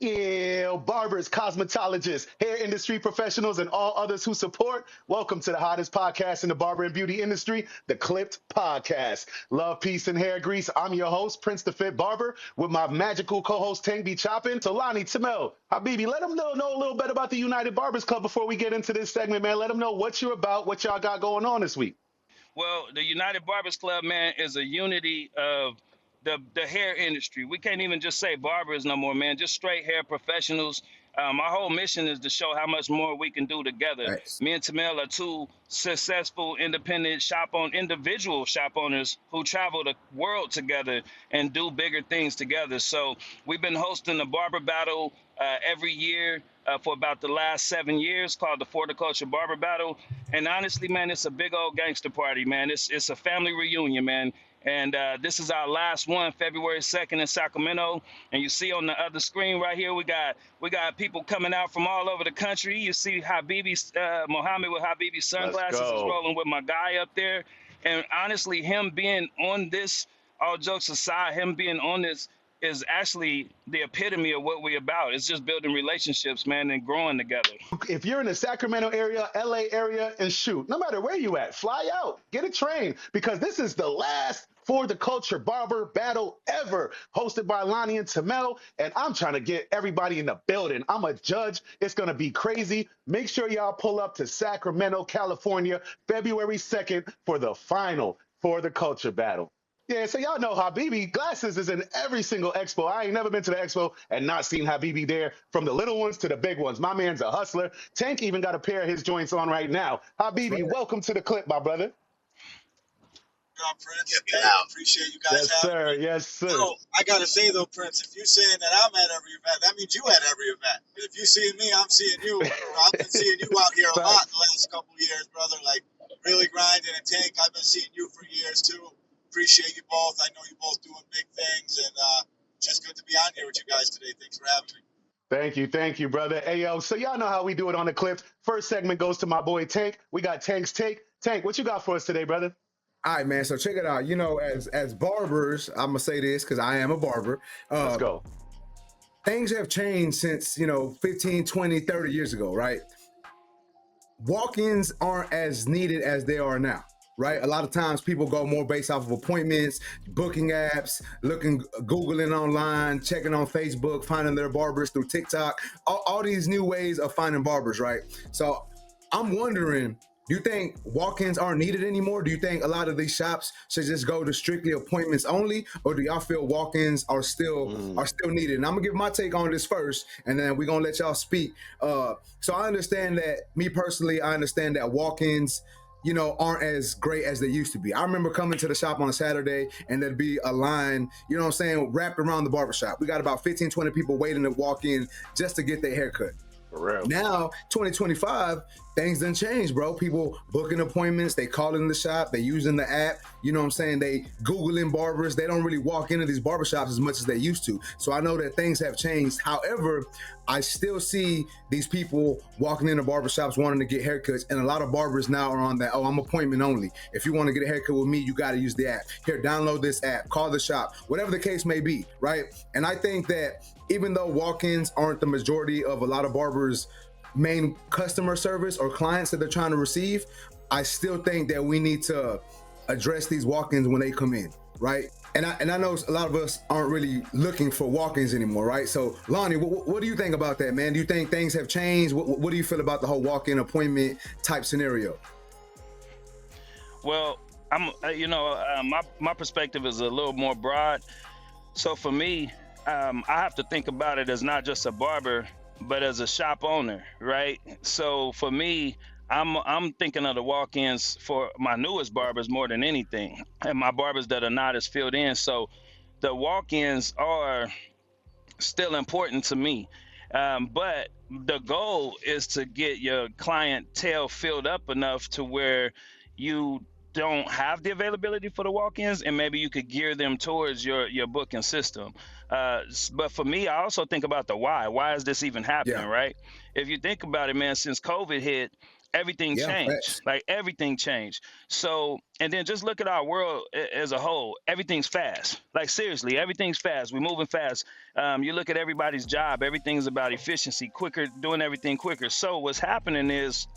Yeah, barbers, cosmetologists, hair industry professionals, and all others who support. Welcome to the hottest podcast in the barber and beauty industry, the Clipped Podcast. Love, peace, and hair grease. I'm your host, Prince the Fit Barber, with my magical co-host, Tank B Choppin'. So, Lonnie, Timmel, Habibi, let them know a little bit about the United Barbers Club before we get into this segment, man. Let them know what you're about, what y'all got going on this week. Well, the United Barbers Club, man, is a unity of the hair industry. We can't even just say barbers no more, man. Just straight hair professionals. Our whole mission is to show how much more we can do together. Nice. Me and Timmel are two successful independent individual shop owners who travel the world together and do bigger things together. So we've been hosting the barber battle every year for about the last 7 years, called the Horticulture Barber Battle. And honestly, man, it's a big old gangster party, man. It's a family reunion, man. And this is our last one, February 2nd in Sacramento. And you see on the other screen right here, we got people coming out from all over the country. You see Habibi, Mohammed with Habibi sunglasses is rolling with my guy up there. And honestly, him being on this, all jokes aside, him being on this is actually the epitome of what we're about. It's just building relationships, man, and growing together. If you're in the Sacramento area, LA area, and shoot, no matter where you at, fly out, get a train, because this is the last For the Culture Barber Battle ever, hosted by Lonnie and Timmel, and I'm trying to get everybody in the building. I'm a judge. It's going to be crazy. Make sure y'all pull up to Sacramento, California, February 2nd for the final For the Culture Battle. Yeah, so y'all know Habibi Glasses is in every single expo. I ain't never been to the expo and not seen Habibi there, from the little ones to the big ones. My man's a hustler. Tank even got a pair of his joints on right now. Habibi, welcome to the clip, my brother. Prince. I appreciate you guys having me. Yes, sir. So, I gotta say though, Prince, if you're saying that I'm at every event, that means you at every event. If you seeing me, I'm seeing you. I've been seeing you out here a lot the last couple of years, brother. Like really grinding. And Tank, I've been seeing you for years too. Appreciate you both. I know you both doing big things, and just good to be on here with you guys today. Thanks for having me. Thank you, brother. Hey, yo, so y'all know how we do it on the clips. First segment goes to my boy Tank. We got Tank's Take. Tank, what you got for us today, brother? All right, man. So check it out. You know, as barbers, I'm gonna say this because I am a barber. Let's go. Things have changed since, 15, 20, 30 years ago, right? Walk-ins aren't as needed as they are now, right? A lot of times people go more based off of appointments, booking apps, Googling online, checking on Facebook, finding their barbers through TikTok, all these new ways of finding barbers, right? So I'm wondering, do you think walk-ins aren't needed anymore? Do you think a lot of these shops should just go to strictly appointments only, or do y'all feel walk-ins are still needed? And I'm gonna give my take on this first, and then we're gonna let y'all speak. So I understand that, me personally, I understand that walk-ins, aren't as great as they used to be. I remember coming to the shop on a Saturday and there'd be a line, wrapped around the barbershop. We got about 15, 20 people waiting to walk in just to get their haircut. For real. Now, 2025, things done changed, bro. People booking appointments, they calling the shop, they using the app, they Googling barbers. They don't really walk into these barbershops as much as they used to. So I know that things have changed. However, I still see these people walking into barbershops wanting to get haircuts, and a lot of barbers now are on that, I'm appointment only. If you want to get a haircut with me, you got to use the app. Here, download this app, call the shop, whatever the case may be, right? And I think that even though walk-ins aren't the majority of a lot of barbers' main customer service or clients that they're trying to receive, I still think that we need to address these walk-ins when they come in, right? And I know a lot of us aren't really looking for walk-ins anymore, right? So, Lonnie, what do you think about that, man? Do you think things have changed? What do you feel about the whole walk-in appointment type scenario? Well, my perspective is a little more broad. So for me, I have to think about it as not just a barber, but as a shop owner, right? So for me, I'm thinking of the walk-ins for my newest barbers more than anything, and my barbers that are not as filled in. So the walk-ins are still important to me, but the goal is to get your clientele filled up enough to where you don't have the availability for the walk-ins, and maybe you could gear them towards your booking system. But for me, I also think about the why. Why is this even happening, right? If you think about it, man, since COVID hit, everything Yeah, changed. facts. Like everything changed. So, and then just look at our world as a whole. Everything's fast. Like seriously, everything's fast. We're moving fast. You look at everybody's job. Everything's about efficiency, quicker, doing everything quicker. So what's happening is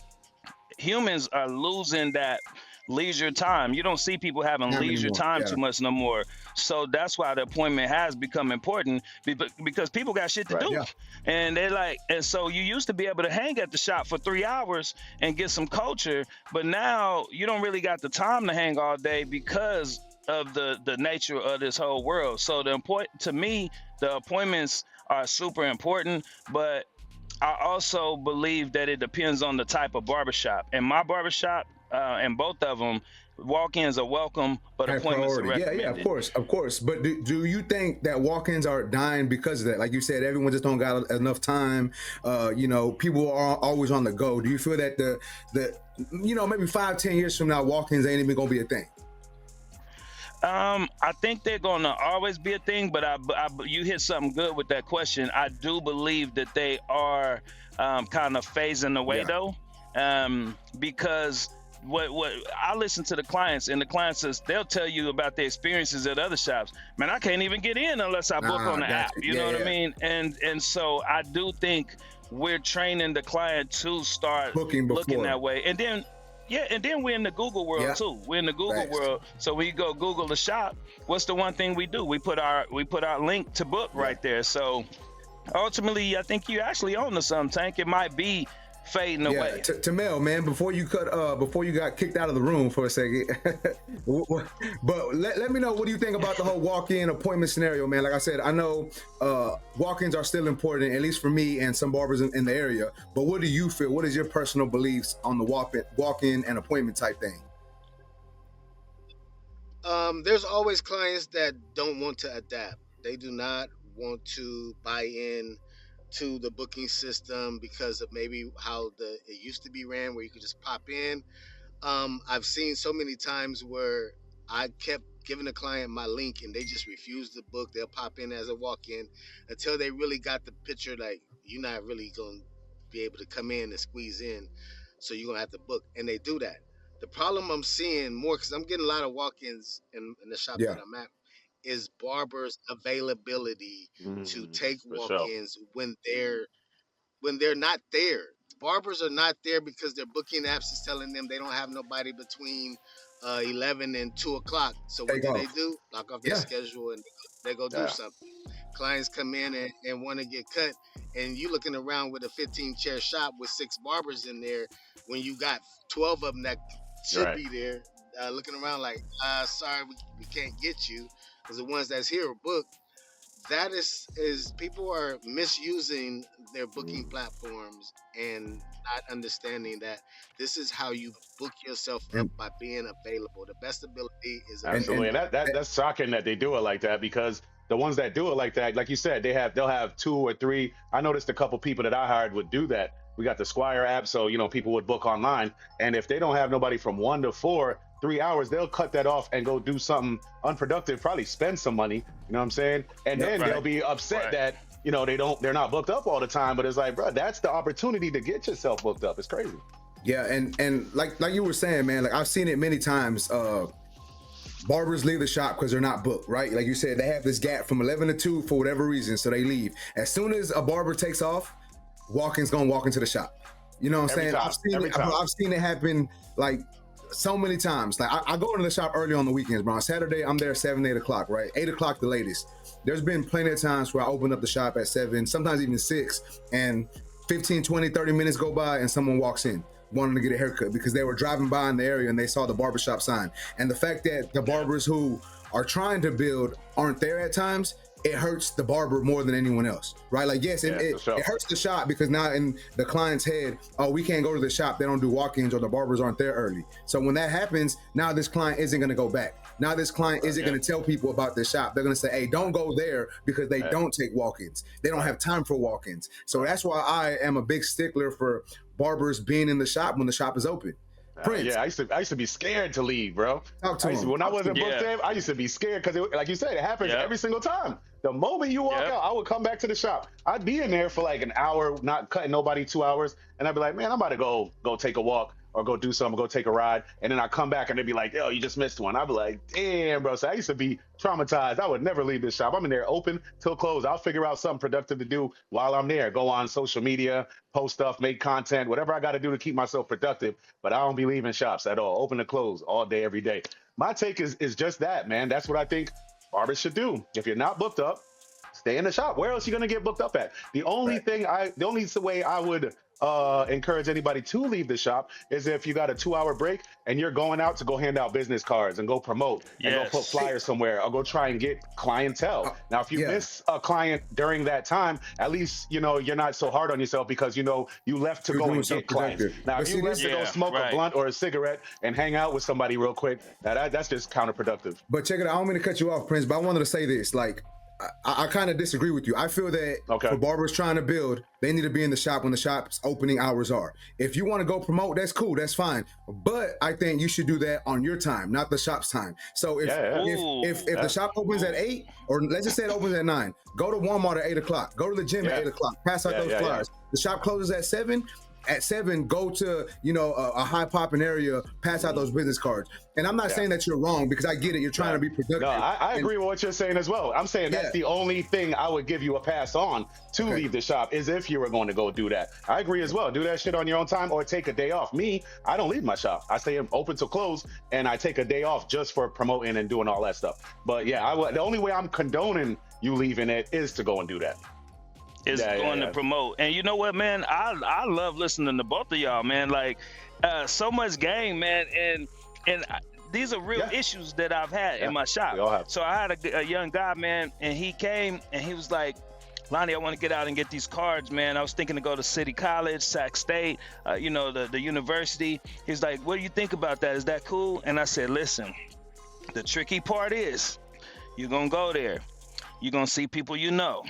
humans are losing that leisure time. You don't see people having Time leisure anymore. time Yeah. too much no more. So that's why the appointment has become important because people got shit to Right. do. Yeah. And they're like, and so you used to be able to hang at the shop for 3 hours and get some culture, but now you don't really got the time to hang all day because of the nature of this whole world. So to me, the appointments are super important, but I also believe that it depends on the type of barbershop. In my barbershop, and both of them, walk-ins are welcome, but High appointments are priority. Yeah, recommended. of course. But do you think that walk-ins are dying because of that? Like you said, everyone just don't got enough time. People are always on the go. Do you feel that the maybe 5-10 years from now, walk-ins ain't even gonna be a thing? I think they're gonna always be a thing, but you hit something good with that question. I do believe that they are kind of phasing away though, because what I listen to the clients, and the clients says they'll tell you about their experiences at other shops. Man, I can't even get in unless I book on the app. You know what I mean? And so I do think we're training the client to start Booking looking before. that way, and then. Yeah, and then we're in the Google world too. We're in the Google world. So when you go Google the shop, what's the one thing we do? We put our link to book right there. So ultimately, I think you actually own to some, Tank. It might be fading away. Timmel, man, before you got kicked out of the room for a second, but let me know, what do you think about the whole walk-in appointment scenario, man? Like I said, I know walk-ins are still important, at least for me and some barbers in the area, but what do you feel? What is your personal beliefs on the walk-in and appointment type thing? There's always clients that don't want to adapt. They do not want to buy in to the booking system because of maybe how it used to be ran, where you could just pop in. I've seen so many times where I kept giving the client my link and they just refused to book. They'll pop in as a walk-in until they really got the picture, like, you're not really going to be able to come in and squeeze in, so you're going to have to book. And they do that. The problem I'm seeing more, because I'm getting a lot of walk-ins in the shop that I'm at, is barbers' availability to take For sure. walk-ins when they're not there. Barbers are not there because their booking apps is telling them they don't have nobody between 11 and 2 o'clock. So what do? Lock off their schedule and they go do something. Clients come in and want to get cut, and you looking around with a 15-chair shop with 6 barbers in there when you got 12 of them that should be there, looking around like, sorry, we can't get you because the ones that's here are booked. That is people are misusing their booking platforms and not understanding that this is how you book yourself up, by being available. The best ability is absolutely, and that's shocking that they do it like that, because the ones that do it like that, like you said, they'll have 2 or 3. I noticed a couple people that I hired would do that. We got the Squire app, so people would book online, and if they don't have nobody from 1 to 4, 3 hours, they'll cut that off and go do something unproductive, probably spend some money, you know what I'm saying? And then they'll be upset that they're not booked up all the time. But it's like, bro, that's the opportunity to get yourself booked up. It's crazy. Yeah, and like you were saying, man, like I've seen it many times. Barbers leave the shop because they're not booked, right? Like you said, they have this gap from 11 to 2 for whatever reason, so they leave. As soon as a barber takes off, walk-in's gonna walk into the shop. You know what I'm saying? I've seen it happen like so many times. Like I go into the shop early on the weekends, bro. On Saturday, I'm there 7, 8 o'clock, right? 8 o'clock the latest. There's been plenty of times where I open up the shop at 7, sometimes even 6, and 15, 20, 30 minutes go by and someone walks in wanting to get a haircut because they were driving by in the area and they saw the barbershop sign. And the fact that the barbers who are trying to build aren't there at times, it hurts the barber more than anyone else, right? Like, yes, it hurts the shop because now in the client's head, oh, we can't go to the shop, they don't do walk-ins, or the barbers aren't there early. So when that happens, now this client isn't gonna go back. Now this client isn't gonna tell people about this shop. They're gonna say, hey, don't go there because they don't take walk-ins. They don't have time for walk-ins. So that's why I am a big stickler for barbers being in the shop when the shop is open. Prince, Yeah, I used to be scared to leave, bro. talk to him. When I wasn't booked Yeah. in, I used to be scared because, like you said, it happens Yep. every single time. The moment you walk Yep. out, I would come back to the shop. I'd be in there for like an hour, not cutting nobody 2 hours, and I'd be like, man, I'm about to go take a walk or go do something, go take a ride, and then I come back and they'd be like, yo, you just missed one. I'd be like, damn, bro. So I used to be traumatized. I would never leave this shop. I'm in there open till close. I'll figure out something productive to do while I'm there. Go on social media, post stuff, make content, whatever I got to do to keep myself productive. But I don't be leaving shops at all. Open to close all day, every day. My take is just that, man. That's what I think barbers should do. If you're not booked up, stay in the shop. Where else are you gonna get booked up at? The only way I would encourage anybody to leave the shop is if you got a 2 hour break and you're going out to go hand out business cards and go promote and go put flyers somewhere or go try and get clientele. Now, if you miss a client during that time, at least you know you're not so hard on yourself because you know you left to go and get clients. Now, if you left to go smoke a blunt or a cigarette and hang out with somebody real quick, that's just counterproductive. But check it out. I don't mean to cut you off, Prince, but I wanted to say this. Like, I kind of disagree with you. I feel that for barbers trying to build, they need to be in the shop when the shop's opening hours are. If you want to go promote, that's cool, that's fine. But I think you should do that on your time, not the shop's time. So if the shop opens at 8, or let's just say it opens at 9, go to Walmart at 8 o'clock, go to the gym at 8 o'clock, pass out those flyers. The shop closes at 7. At 7, go to a high popping area, pass out those business cards. And I'm not saying that you're wrong because I get it. You're trying to be productive. No, I agree with what you're saying as well. I'm saying that's the only thing I would give you a pass on to leave the shop is if you were going to go do that. I agree as well. Do that shit on your own time or take a day off. Me, I don't leave my shop. I stay open till close and I take a day off just for promoting and doing all that stuff. But yeah, the only way I'm condoning you leaving it is to go and do that. Is going to promote. And you know what, man? I love listening to both of y'all, man. Like, so much game, man. And these are real issues that I've had in my shop. So I had a young guy, man, and he came and he was like, Lonnie, I want to get out and get these cards, man. I was thinking to go to City College, Sac State, the university. He's like, what do you think about that? Is that cool? And I said, listen, the tricky part is you're going to go there. You're going to see people you know.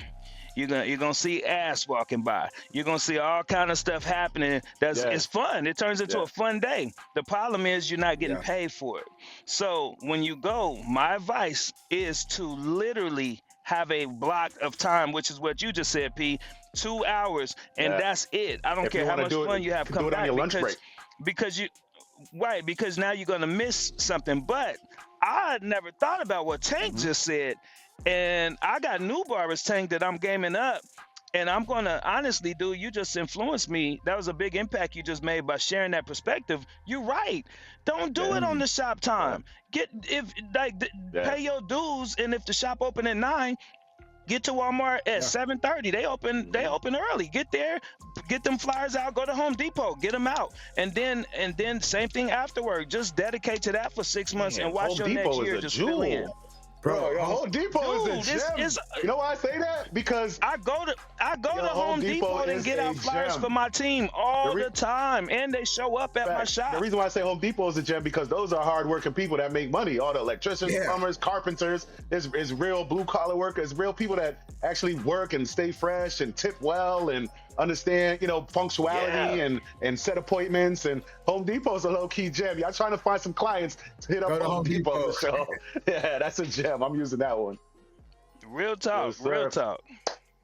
You're gonna see ass walking by. You're gonna see all kind of stuff happening. It's fun. It turns into a fun day. The problem is you're not getting paid for it. So when you go, my advice is to literally have a block of time, which is what you just said, P. 2 hours, and that's it. I don't care how much fun you have. Come back because now you're gonna miss something. But I never thought about what Tank just said. And I got new barbers, Tank, that I'm gaming up. And I'm going to honestly, dude, you just influenced me. That was a big impact you just made by sharing that perspective. You're right. Don't do it on the shop time. Pay your dues. And if the shop open at 9, get to Walmart at 7:30. They open early. Get there, get them flyers out, go to Home Depot, get them out. And then same thing afterward. Just dedicate to that for 6 months and watch your next year just fill in. Bro, your Home Depot is a gem. You know why I say that? Because I go to Home Depot and get out flyers for my team all the time, and they show up at my shop. The reason why I say Home Depot is a gem because those are hardworking people that make money. All the electricians, plumbers, carpenters, is real blue collar workers, real people that actually work and stay fresh and tip well and understand, punctuality and set appointments. And Home Depot is a low key gem. Y'all trying to find some clients to hit up Home Depot. So yeah, that's a gem. I'm using that one. Real talk. Real talk.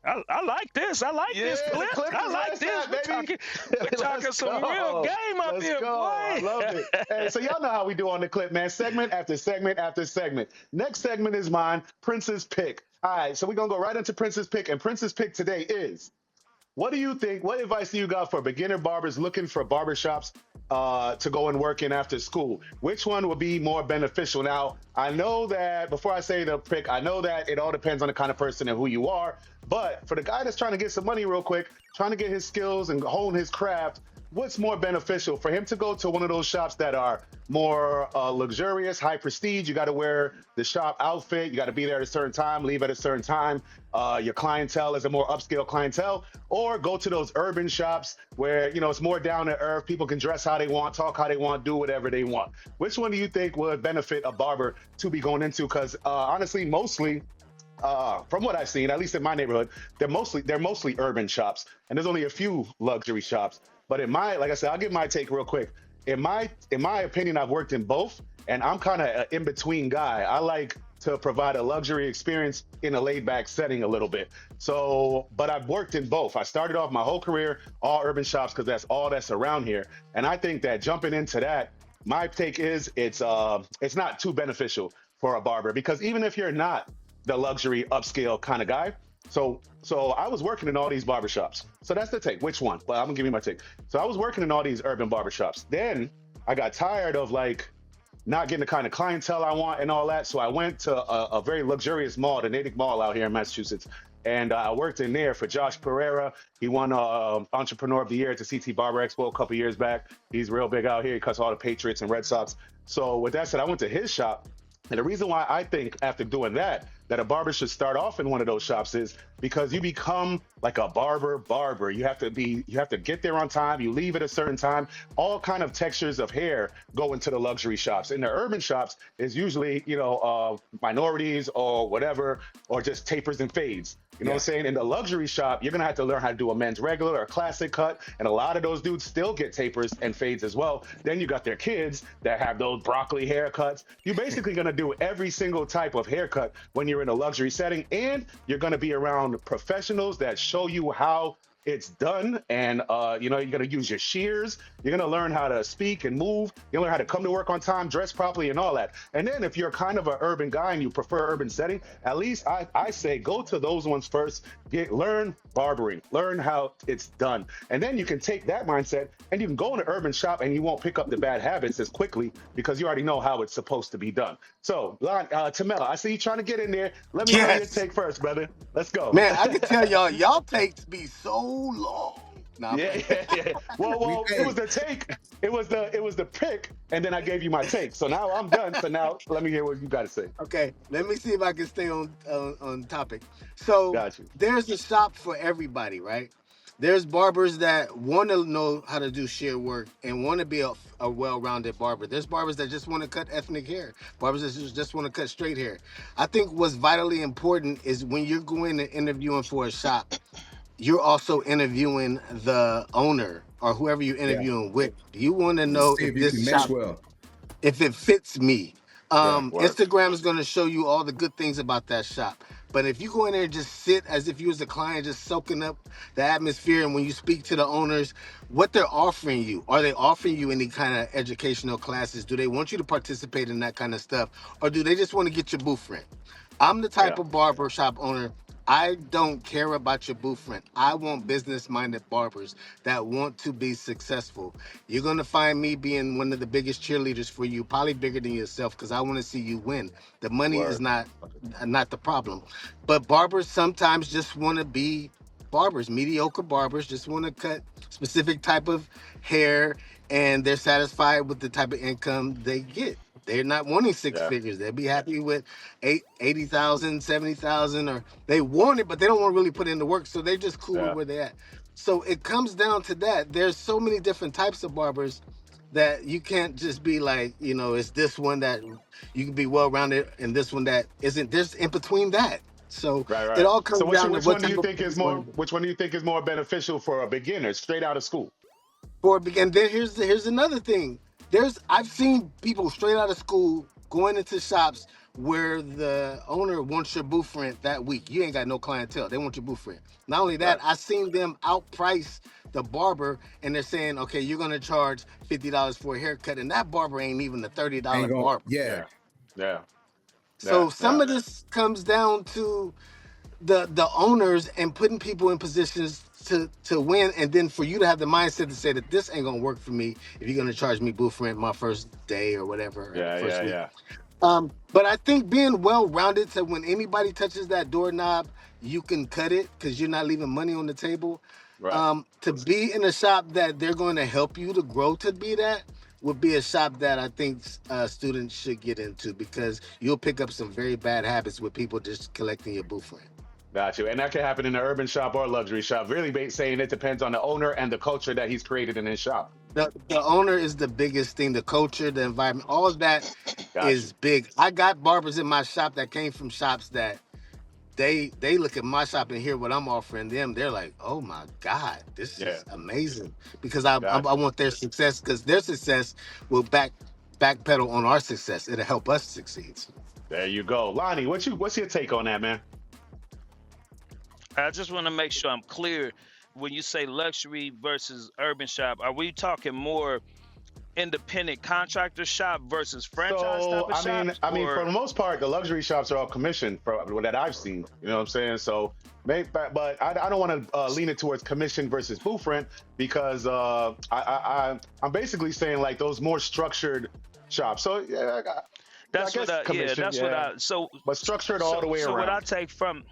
I like this. I like this clip. I like this. We're talking some real game up here, boy. I love it. Hey, so y'all know how we do on the clip, man. Segment after segment after segment. Next segment is mine, Prince's Pick. All right, so we're going to go right into Prince's Pick. And Prince's Pick today is, what do you think? What advice do you got for beginner barbers looking for barbershops to go and work in after school? Which one would be more beneficial? Now, I know that before I say the pick, I know that it all depends on the kind of person and who you are. But for the guy that's trying to get some money real quick, trying to get his skills and hone his craft, what's more beneficial for him to go to one of those shops that are more luxurious, high prestige? You got to wear the shop outfit. You got to be there at a certain time, leave at a certain time. Your clientele is a more upscale clientele, or go to those urban shops where, it's more down to earth. People can dress how they want, talk how they want, do whatever they want. Which one do you think would benefit a barber to be going into? Because honestly, mostly, from what I've seen, at least in my neighborhood, they're mostly urban shops, and there's only a few luxury shops. But like I said, I'll give my take real quick. in my opinion, I've worked in both, and I'm kind of an in between guy. I like to provide a luxury experience in a laid back setting a little bit. So, but I've worked in both. I started off my whole career all urban shops because that's all that's around here, and I think that jumping into that, my take is it's not too beneficial for a barber because even if you're not the luxury upscale kind of guy, so I was working in all these barbershops. So that's the take. Which one? But I'm gonna give you my take. So I was working in all these urban barbershops. Then I got tired of like not getting the kind of clientele I want and all that. So I went to a very luxurious mall, the Natick Mall out here in Massachusetts. And I worked in there for Josh Pereira. He won Entrepreneur of the Year at the CT Barber Expo a couple years back. He's real big out here. He cuts all the Patriots and Red Sox. So with that said, I went to his shop. And the reason why I think after doing that, that a barber should start off in one of those shops is because you become like a barber. You have to get there on time. You leave at a certain time. All kind of textures of hair go into the luxury shops. In the urban shops is usually, minorities or whatever, or just tapers and fades. You know what I'm saying? In the luxury shop, you're gonna have to learn how to do a men's regular or a classic cut, and a lot of those dudes still get tapers and fades as well. Then you got their kids that have those broccoli haircuts. You're basically gonna do every single type of haircut when you're in a luxury setting, and you're gonna be around professionals that show you how it's done, and you're gonna use your shears. You're gonna learn how to speak and move. You'll learn how to come to work on time, dress properly, and all that. And then if you're kind of an urban guy and you prefer urban setting, at least I say go to those ones first. Learn barbering, learn how it's done, and then you can take that mindset and you can go in an urban shop and you won't pick up the bad habits as quickly because you already know how it's supposed to be done. So, Timmel, I see you trying to get in there. Let me know your Yes. take first, brother. Let's go. Man, I can tell y'all takes be so long. Nah, I'm Yeah, playing. yeah, yeah. Well, it was Hey, the take. It was the pick, and then I gave you my take. So now I'm done. So now let me hear what you got to say. Okay, let me see if I can stay on topic. So Got you. there's a shop for everybody, right? There's barbers that want to know how to do shear work and want to be a well-rounded barber. There's barbers that just want to cut ethnic hair. Barbers that just want to cut straight hair. I think what's vitally important is when you're going and interviewing for a shop, you're also interviewing the owner or whoever you're yeah. interviewing with. You want to know See if if you this can mesh shop, well. if it fits me. Yeah. Word. Instagram is going to show you all the good things about that shop. But if you go in there and just sit as if you was a client, just soaking up the atmosphere, and when you speak to the owners, what they're offering you, are they offering you any kind of educational classes? Do they want you to participate in that kind of stuff? Or do they just want to get your booth rent? I'm the Yeah. type of barber shop owner. I don't care about your booth rent. I want business-minded barbers that want to be successful. You're gonna find me being one of the biggest cheerleaders for you, probably bigger than yourself, because I want to see you win. The money is Word. not the problem, but barbers sometimes just want to be barbers. Mediocre barbers just want to cut specific type of hair, and they're satisfied with the type of income they get. They're not wanting six Yeah. figures. They'll be happy with 80,000, 70,000, or they want it, but they don't want to really put in the work. So they're just cool with Yeah. where they're at. So it comes down to that. There's so many different types of barbers that you can't just be like, it's this one that you can be well rounded and this one that isn't. There's in between that. So Right. it Right. all So comes which down to which what one do type you of think person is you want more? to be. Which one do you think is more beneficial for a beginner straight out of school? And then here's another thing. I've seen people straight out of school going into shops where the owner wants your booth rent that week. You ain't got no clientele. They want your booth rent. Not only that, Right. I seen them outprice the barber, and they're saying, okay, you're gonna charge $50 for a haircut, and that barber ain't even a $30 Ain't going. barber. Yeah. Yeah. Yeah. Yeah. So some Yeah. of this comes down to the owners and putting people in positions to win, and then for you to have the mindset to say that this ain't gonna work for me if you're gonna charge me booth rent my first day or whatever, Yeah. first Yeah. week. Yeah. But I think being well rounded, so when anybody touches that doorknob, you can cut it because you're not leaving money on the table. Right. To be in a shop that they're going to help you to grow to be that would be a shop that I think students should get into, because you'll pick up some very bad habits with people just collecting your booth rent. Got you. And that can happen in an urban shop or a luxury shop. Really saying it depends on the owner and the culture that he's created in his shop. The owner is the biggest thing. The culture, the environment, all of that Got you. is big. I got barbers in my shop that came from shops that they look at my shop and hear what I'm offering them. They're like, oh my God, this Yeah, is amazing. Because I gotcha. want their success, because their success will backpedal on our success. It'll help us succeed. There you go, Lonnie. What's your take on that, man? I just want to make sure I'm clear. When you say luxury versus urban shop, are we talking more independent contractor shop versus franchise So type of shops, for or the most part, the luxury shops are all commission for that I've seen. You know what I'm saying? So, but I don't want to lean it towards commission versus booth rent because I'm basically saying like those more structured shops. So yeah, I that's what guess yeah, commission, that's what yeah, I so but structured all so the way so what I around. take from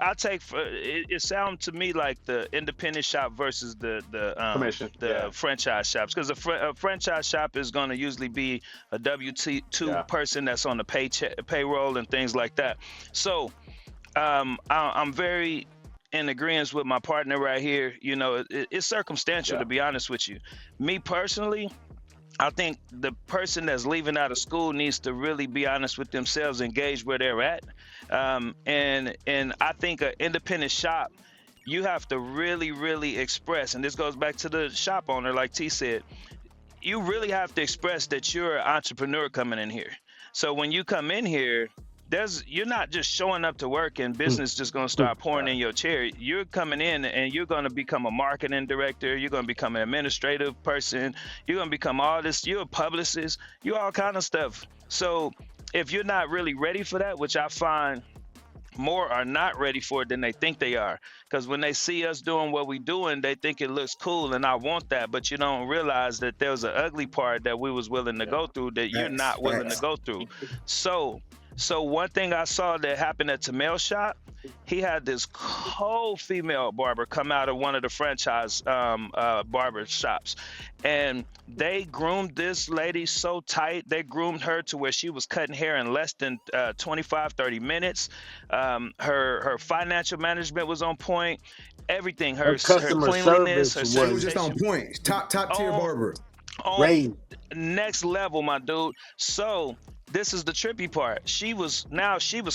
I take for it sounds to me like the independent shop versus Commission, the yeah, franchise shops, because a franchise shop is going to usually be a W-2 yeah, person that's on the payroll and things like that. So I'm very in agreement with my partner right here. You know, it's circumstantial, yeah, to be honest with you. Me personally, I think the person that's leaving out of school needs to really be honest with themselves and gauge where they're at. And I think an independent shop, you have to really, really express, and this goes back to the shop owner, like T said, you really have to express that you're an entrepreneur coming in here. So when you come in here, you're not just showing up to work and business just going to start pouring right, in your chair. You're coming in and you're going to become a marketing director. You're going to become an administrative person. You're going to become all this. You're a publicist. You're all kind of stuff. So if you're not really ready for that, which I find more are not ready for it than they think they are, because when they see us doing what we doing, they think it looks cool and I want that, but you don't realize that there's an ugly part that we was willing to yeah, go through that you're Facts, not willing to facts. go through. So so one thing I saw that happened at Timmel shop, he had this cold female barber come out of one of the franchise barber shops, and they groomed this lady so tight. They groomed her to where she was cutting hair in less than 25-30 minutes. Her financial management was on point. Everything, Her her customer cleanliness, her service It was just was on sanitation, point. Top tier on barber. on great. next level, my dude. So this is the trippy part. She was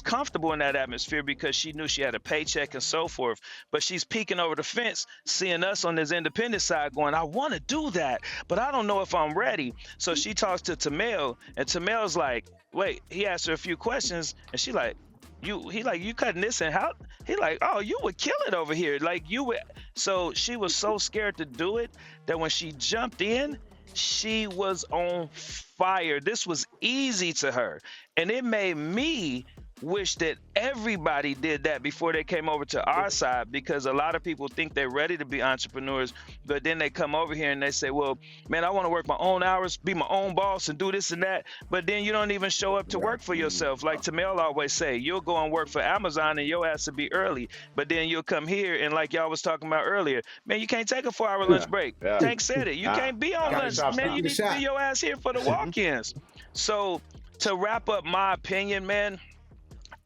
comfortable in that atmosphere because she knew she had a paycheck and so forth. But she's peeking over the fence, seeing us on this independent side, going, "I want to do that, but I don't know if I'm ready." So she talks to Timmel, and Timmel's like, "Wait." He asked her a few questions, and she like, you cutting this and how?" He like, "Oh, you would kill it over here, like you would." So she was so scared to do it that when she jumped in, she was on fire. This was easy to her. And it made me wish that everybody did that before they came over to our side, because a lot of people think they're ready to be entrepreneurs, but then they come over here and they say, well, man, I want to work my own hours, be my own boss and do this and that. But then you don't even show up to Right. work for yourself. Like Tamel always say, you'll go and work for Amazon and your ass will be early. But then you'll come here and like y'all was talking about earlier, man, you can't take a 4-hour yeah, lunch break. yeah. Tank said it. You can't be on Coffee lunch, shops man. now. You The need to be shot. your ass here for the walk-ins. So to wrap up my opinion, man,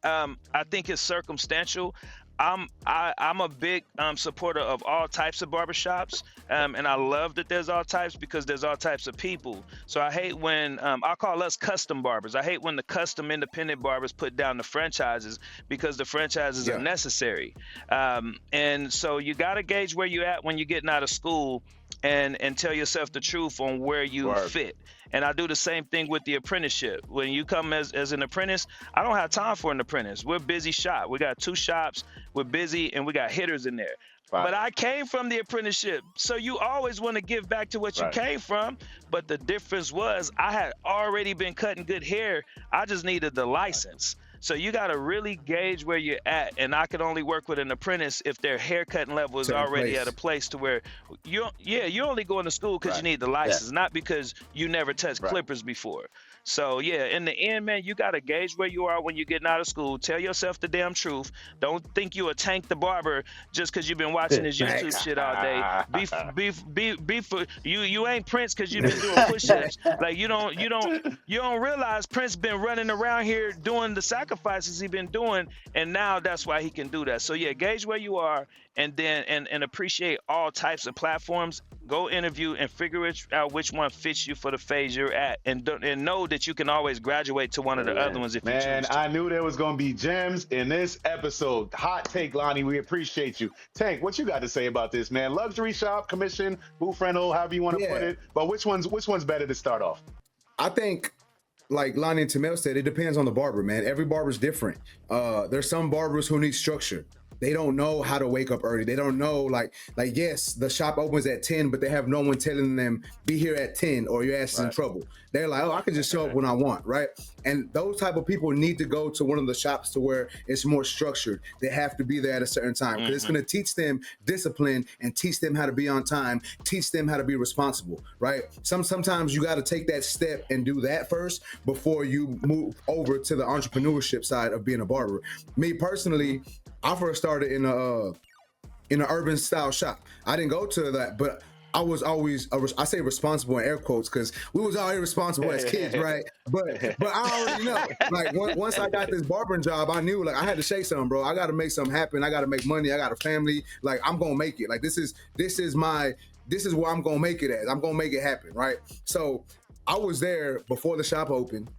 I think it's circumstantial. I'm a big supporter of all types of barbershops, and I love that there's all types because there's all types of people. So I hate when I call us custom barbers. I hate when the custom independent barbers put down the franchises because the franchises are Yeah. necessary. And so you got to gauge where you're at when you're getting out of school, and tell yourself the truth on where you Word. fit. And I do the same thing with the apprenticeship. When you come as an apprentice, I don't have time for an apprentice. We're a busy shop. We got 2 shops. We're busy, and we got hitters in there. Right, But I came from the apprenticeship. So you always want to give back to what you right, came from. But the difference was I had already been cutting good hair. I just needed the license. So you got to really gauge where you're at. And I could only work with an apprentice if their haircutting level is Certain already at place. a place to where you're only going to school because you right, need the Yeah. license, not because you never touched right. clippers before. So yeah, in the end, man, you got to gauge where you are when you're getting out of school. Tell yourself the damn truth. Don't think you a Tank the Barber just because you've been watching his YouTube Facts. shit all day. Be for you. You ain't Prince because you've been doing push-ups. Like you don't realize Prince been running around here doing the sacrifices he been doing, and now that's why he can do that. So yeah, gauge where you are, and then and appreciate all types of platforms. Go interview and figure out which one fits you for the phase you're at, and know that you can always graduate to one of the other ones if you Man, choose to. I knew there was going to be gems in this episode. Hot take, Lonnie. We appreciate you. Tank, what you got to say about this, man? Luxury shop, commission, booth rental, however you want to put it. But which one's better to start off? I think, like Lonnie and Timmel said, it depends on the barber, man. Every barber's different. There's some barbers who need structure. They don't know how to wake up early. They don't know, like yes, the shop opens at 10, but they have no one telling them, be here at 10 or your ass is in trouble. They're like, oh, I can just show up when I want, right? And those type of people need to go to one of the shops to where it's more structured. They have to be there at a certain time because it's going to teach them discipline and teach them how to be on time, teach them how to be responsible, right? Sometimes you got to take that step and do that first before you move over to the entrepreneurship side of being a barber. Me personally, I first started in an urban style shop. I didn't go to that, but I was always, I say responsible in air quotes because we was all irresponsible as kids, right? But I already know, like once I got this barbering job, I knew like I had to shake something, bro. I got to make something happen. I got to make money. I got a family. Like I'm gonna make it. Like this is where I'm gonna make it at. I'm gonna make it happen, right? So I was there before the shop opened.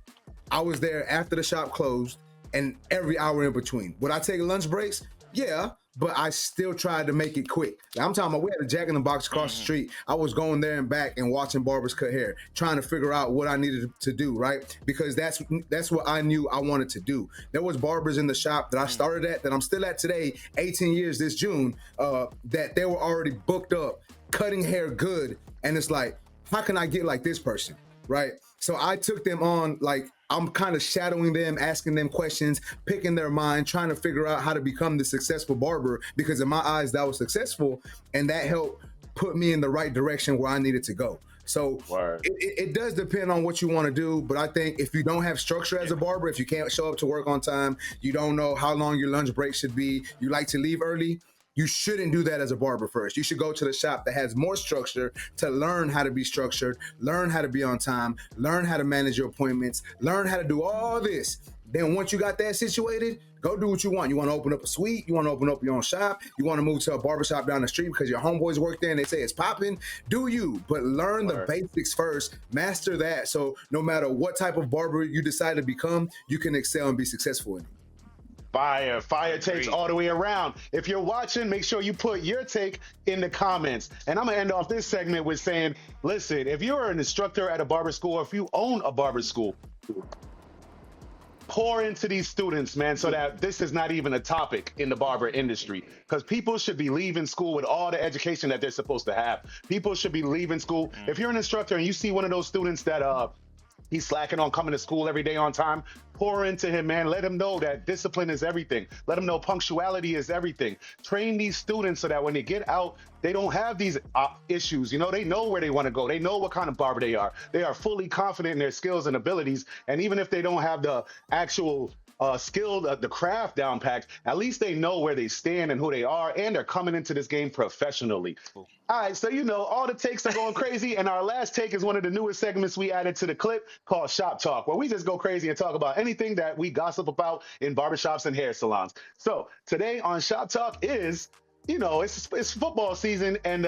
I was there after the shop closed, and every hour in between. Would I take lunch breaks? Yeah, but I still tried to make it quick. Like, I'm talking about we had a Jack in the Box across the street. I was going there and back and watching barbers cut hair, trying to figure out what I needed to do, right? Because that's what I knew I wanted to do. There was barbers in the shop that I started at, that I'm still at today, 18 years this June, that they were already booked up, cutting hair good. And it's like, how can I get like this person, right? So I took them on, like, I'm kind of shadowing them, asking them questions, picking their mind, trying to figure out how to become the successful barber, because in my eyes, that was successful, and that helped put me in the right direction where I needed to go. So it does depend on what you want to do, but I think if you don't have structure as a barber, if you can't show up to work on time, you don't know how long your lunch break should be, you like to leave early, you shouldn't do that as a barber first. You should go to the shop that has more structure to learn how to be structured, learn how to be on time, learn how to manage your appointments, learn how to do all this. Then once you got that situated, go do what you want. You want to open up a suite, you want to open up your own shop, you want to move to a barbershop down the street because your homeboys work there and they say it's popping, do you. But learn the basics first, master that, so no matter what type of barber you decide to become, you can excel and be successful in it. Fire takes all the way around. If you're watching, make sure you put your take in the comments. And I'm going to end off this segment with saying, listen, if you're an instructor at a barber school, or if you own a barber school, pour into these students, man, so that this is not even a topic in the barber industry. Because people should be leaving school with all the education that they're supposed to have. People should be leaving school. If you're an instructor and you see one of those students that he's slacking on coming to school every day on time, pour into him, man. Let him know that discipline is everything. Let him know punctuality is everything. Train these students so that when they get out, they don't have these issues. You know, they know where they want to go. They know what kind of barber they are. They are fully confident in their skills and abilities. And even if they don't have the actual skill, the craft down packed, at least they know where they stand and who they are, and they're coming into this game professionally. All right, so you know, all the takes are going crazy, and our last take is one of the newest segments we added to the clip called Shop Talk, where we just go crazy and talk about anything that we gossip about in barbershops and hair salons. So today on Shop Talk is, you know, it's football season, and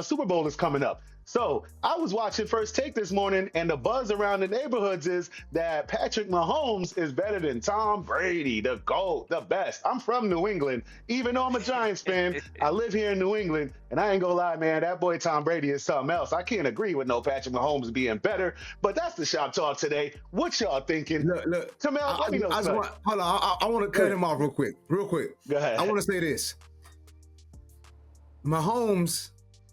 Super Bowl is coming up. So I was watching First Take this morning, and the buzz around the neighborhoods is that Patrick Mahomes is better than Tom Brady, the GOAT, the best. I'm from New England. Even though I'm a Giants fan, I live here in New England, and I ain't gonna lie, man, that boy Tom Brady is something else. I can't agree with no Patrick Mahomes being better, but that's the Shop Talk today. What y'all thinking? Look, Timmel, let me know. Hold on, I want to cut him off real quick. Go ahead. I want to say this. Mahomes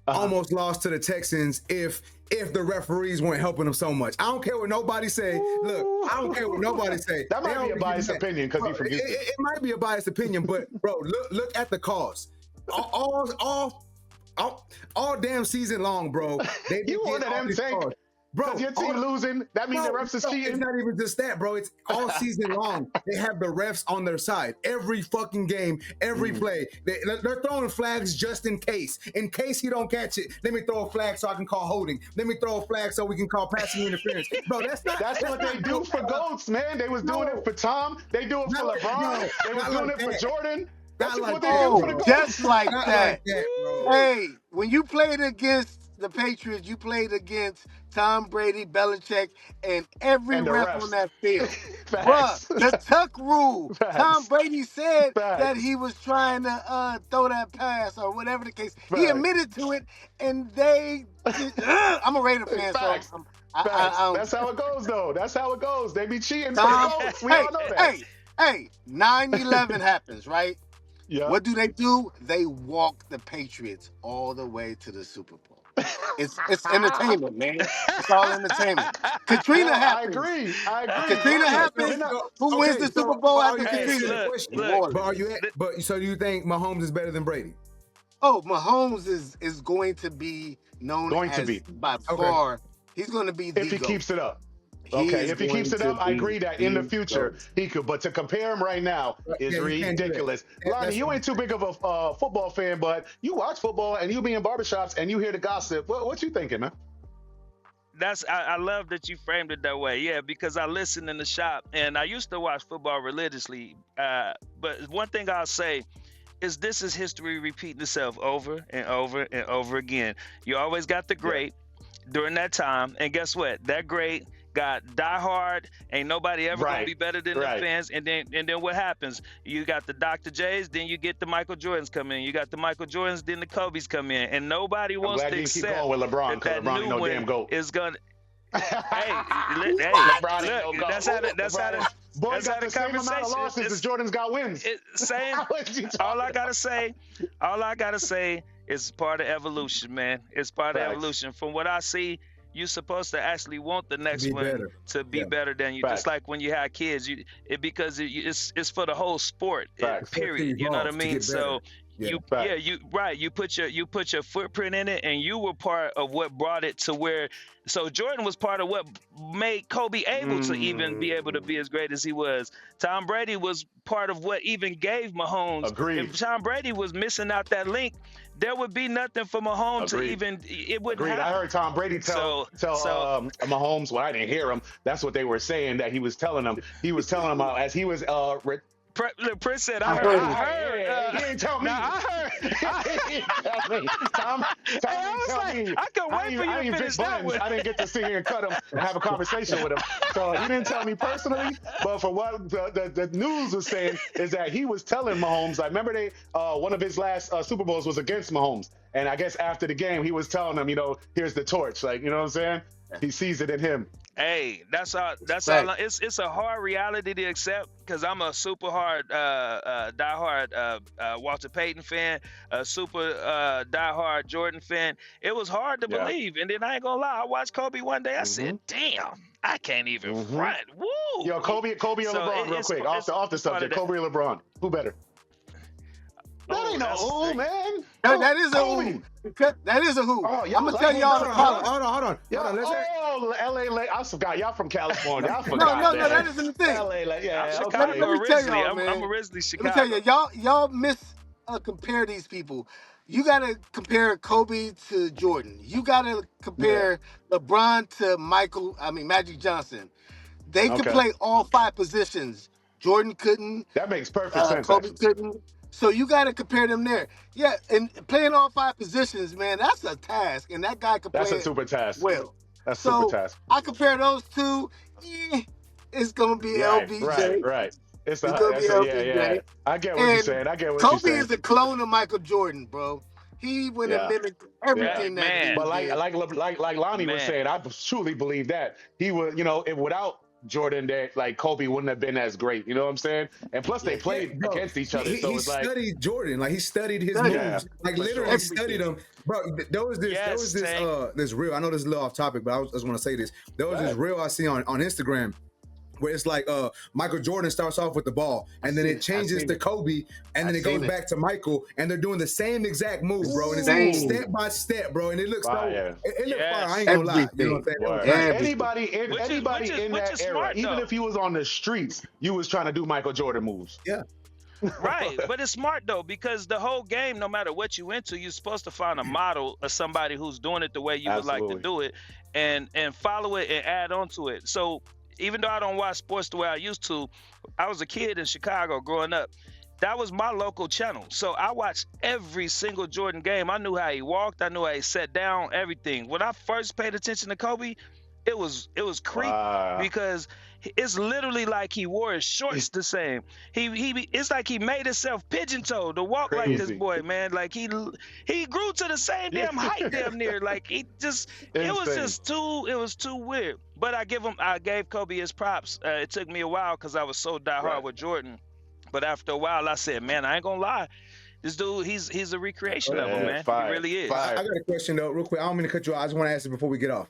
almost lost to the Texans if the referees weren't helping him so much. I don't care what nobody say. Look, I don't care what nobody say. That might be a biased opinion because he's from Houston. It might be a biased opinion, but bro, look at the cause. All damn season long, bro. You one of them take. Bro, your team losing, that means the refs is cheating. It's not even just that, bro. It's all season long. They have the refs on their side. Every fucking game, every play. They're throwing flags just in case. In case you don't catch it, let me throw a flag so I can call holding. Let me throw a flag so we can call passing interference. Bro, that's what they do for GOATs, man. They was doing it for Tom. They do it for LeBron. They was doing it for Jordan. That's what they do for the GOATs. Just like that. Hey, when you played against the Patriots, you played against Tom Brady, Belichick, and every And the ref on refs. that field. Bruh, Facts. the tuck rule. Tom Facts. Brady said that Facts. he was trying to throw that pass or whatever the case. He Facts. admitted to it, and they did. I'm a Raider fan, so Facts. I Facts. don't. That's how it goes, though. That's how it goes. They be cheating for the Tom, votes. We hey, all know that. hey, 9/11 happens, right? Yeah. What do? They walk the Patriots all the way to the Super Bowl. It's entertainment, man. It's all entertainment. Katrina Yo, I happens. agree. I agree. Katrina They're happens. not. Who wins the Super Bowl but are after you Hey, answering the Katrina? look, question? New look. But are Orleans. you so do you think Mahomes is better than Brady? Oh, Mahomes is going to be known Going to as be. by far. He's going to be the If he GOAT. keeps it up. He Okay, is if he keeps going it to up, I be agree that in the the future GOAT. he could. But to compare him right now is Yeah, you can't do that. ridiculous. Lonnie, you ain't too big of a football fan, but you watch football and you be in barbershops and you hear the gossip. What you thinking, man? I love that you framed it that way. Yeah, because I listen in the shop and I used to watch football religiously. But one thing I'll say is this is history repeating itself over and over and over again. You always got the great during that time, and guess what? That great got diehard. Ain't nobody ever gonna be better than the fans. And then what happens? You got the Dr. J's, then you get the Michael Jordans come in. You got the Michael Jordans, then the Kobe's come in, and nobody wants to accept keep going with LeBron, that LeBron new ain't no one damn goat. is gonna. Hey, LeBron ain't no look, goat. that's how the Boy that's got how the same amount of losses as Jordan's got wins. Same. All I gotta say is part of evolution, man. It's part of evolution. From what I see, you're supposed to actually want the next one to be better than you. Just like when you have kids, because it's for the whole sport. Period. You know what I mean? So. You put your footprint in it, and you were part of what brought it to where. So Jordan was part of what made Kobe able to even be able to be as great as he was. Tom Brady was part of what even gave Mahomes. Agreed. If Tom Brady was missing out that link, there would be nothing for Mahomes to even. It wouldn't happen. I heard Tom Brady tell Mahomes. Well, I didn't hear him. That's what they were saying that he was telling him. He was telling him as he was. Prince said, I heard. He didn't tell me. I heard. He didn't tell me. Tom didn't tell me. I couldn't wait for you to finish that one. I didn't get to sit here and cut him and have a conversation with him. So he didn't tell me personally, but for what the news was saying is that he was telling Mahomes. I remember one of his last Super Bowls was against Mahomes. And I guess after the game, he was telling him, here's the torch. Like, you know what I'm saying? He sees it in him. Hey, that's all. It's a hard reality to accept because I'm a super hard, diehard Walter Payton fan, a super diehard Jordan fan. It was hard to believe, and then I ain't gonna lie. I watched Kobe one day. I said, "Damn, I can't even front." Woo! Yo, Kobe or LeBron, real quick, off the subject. Kobe or LeBron, who better? That ain't no man. That is a who. That is a who. Oh, I'm gonna tell y'all. Hold on. LA. I forgot y'all from California. I forgot. No, that isn't the thing. LA, Chicago Let me tell y'all, I'm man. originally Chicago. Let me tell you, y'all compare these people. You gotta compare Kobe to Jordan. You gotta compare LeBron to Magic Johnson. They could play all 5 positions. Jordan couldn't. That makes perfect sense. Kobe couldn't. So you got to compare them there. Yeah, and playing all 5 positions, man, that's a task. And that guy could play That's a super task. well. That's a super task. I compare those two. It's going to be LBJ. Right. It's going to be LBJ. Yeah. I get what you're saying. Kobe is a clone of Michael Jordan, bro. He went and mimicked everything that he But did. like Lonnie was saying, I truly believe that he was, without Jordan, that like Kobe wouldn't have been as great. You know what I'm saying? And plus, they played against each other. So it's like he studied Jordan, like he studied his moves, like literally studied them. Bro, there was this reel. I know this is a little off topic, but I just want to say this. There was this reel I see on Instagram where it's like Michael Jordan starts off with the ball, and then it changes to Kobe, and then it goes back to Michael, and they're doing the same exact move, bro. And it's step by step, bro. And it looks it looks fire. I ain't gonna lie. You know what I'm saying? Anybody in that era, smart, even if he was on the streets, you was trying to do Michael Jordan moves. Yeah. Right, but it's smart though, because the whole game, no matter what you into, you're supposed to find a model of somebody who's doing it the way you would like to do it, and follow it and add on to it. So even though I don't watch sports the way I used to, I was a kid in Chicago growing up, that was my local channel. So I watched every single Jordan game. I knew how he walked. I knew how he sat down, everything. When I first paid attention to Kobe, it was creepy Wow. because it's literally like he wore his shorts the same. It's like he made himself pigeon-toed to walk like this Crazy. boy, man. Like he grew to the same damn height damn near. Like it Insane. was too weird. But I gave Kobe his props. It took me a while because I was so diehard Right. with Jordan. But after a while, I said, man, I ain't gonna lie. This dude, he's a recreation level, Yeah, man. fire, He really is. fire. I got a question though, real quick. I don't mean to cut you off. I just want to ask it before we get off.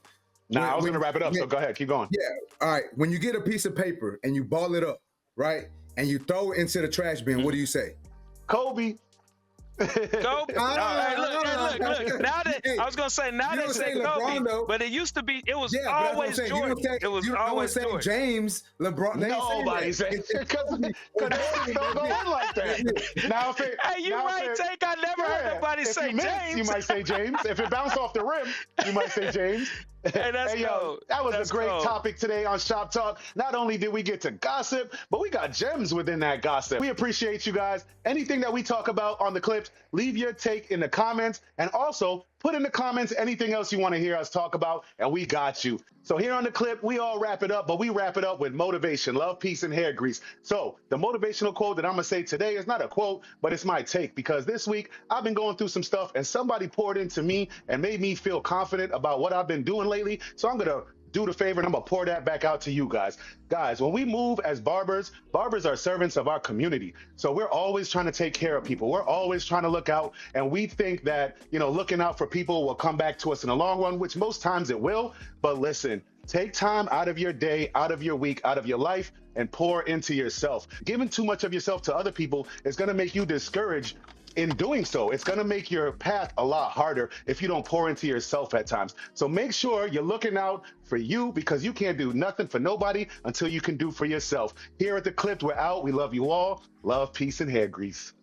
Nah, I was gonna wrap it up, so go ahead, keep going. Yeah. All right. When you get a piece of paper and you ball it up, right, and you throw it into the trash bin, what do you say? Kobe. Kobe. All right, look. Now that Hey, I was gonna say, now you they don't say say LeBron, Kobe, though. but it used to be. It was Yeah, but that's what I'm always saying. Jordan. It was You don't always say Jordan. James, LeBron. They ain't Nobody saying say because they don't go in like that. Now if it, Hey, you now right, if it, Tank. I never heard nobody if say you miss, James. you might say James. If it bounced off the rim, you might say James. Hey, that's Hey, yo, cold. that was That's a great cold. topic today on Shop Talk. Not only did we get to gossip, but we got gems within that gossip. We appreciate you guys. Anything that we talk about on the clips, leave your take in the comments, and also put in the comments anything else you want to hear us talk about, and we got you. So here on the clip, we all wrap it up, but we wrap it up with motivation, love, peace, and hair grease. So the motivational quote that I'm going to say today is not a quote, but it's my take, because this week I've been going through some stuff, and somebody poured into me and made me feel confident about what I've been doing lately. So I'm going to do the favor and I'm gonna pour that back out to you guys. Guys, when we move as barbers, barbers are servants of our community. So we're always trying to take care of people. We're always trying to look out, and we think that, looking out for people will come back to us in the long run, which most times it will. But listen, take time out of your day, out of your week, out of your life, and pour into yourself. Giving too much of yourself to other people is gonna make you discouraged in doing so. It's going to make your path a lot harder if you don't pour into yourself at times. So make sure you're looking out for you, because you can't do nothing for nobody until you can do for yourself. Here at The Clip, we're out. We love you all. Love, peace, and hair grease.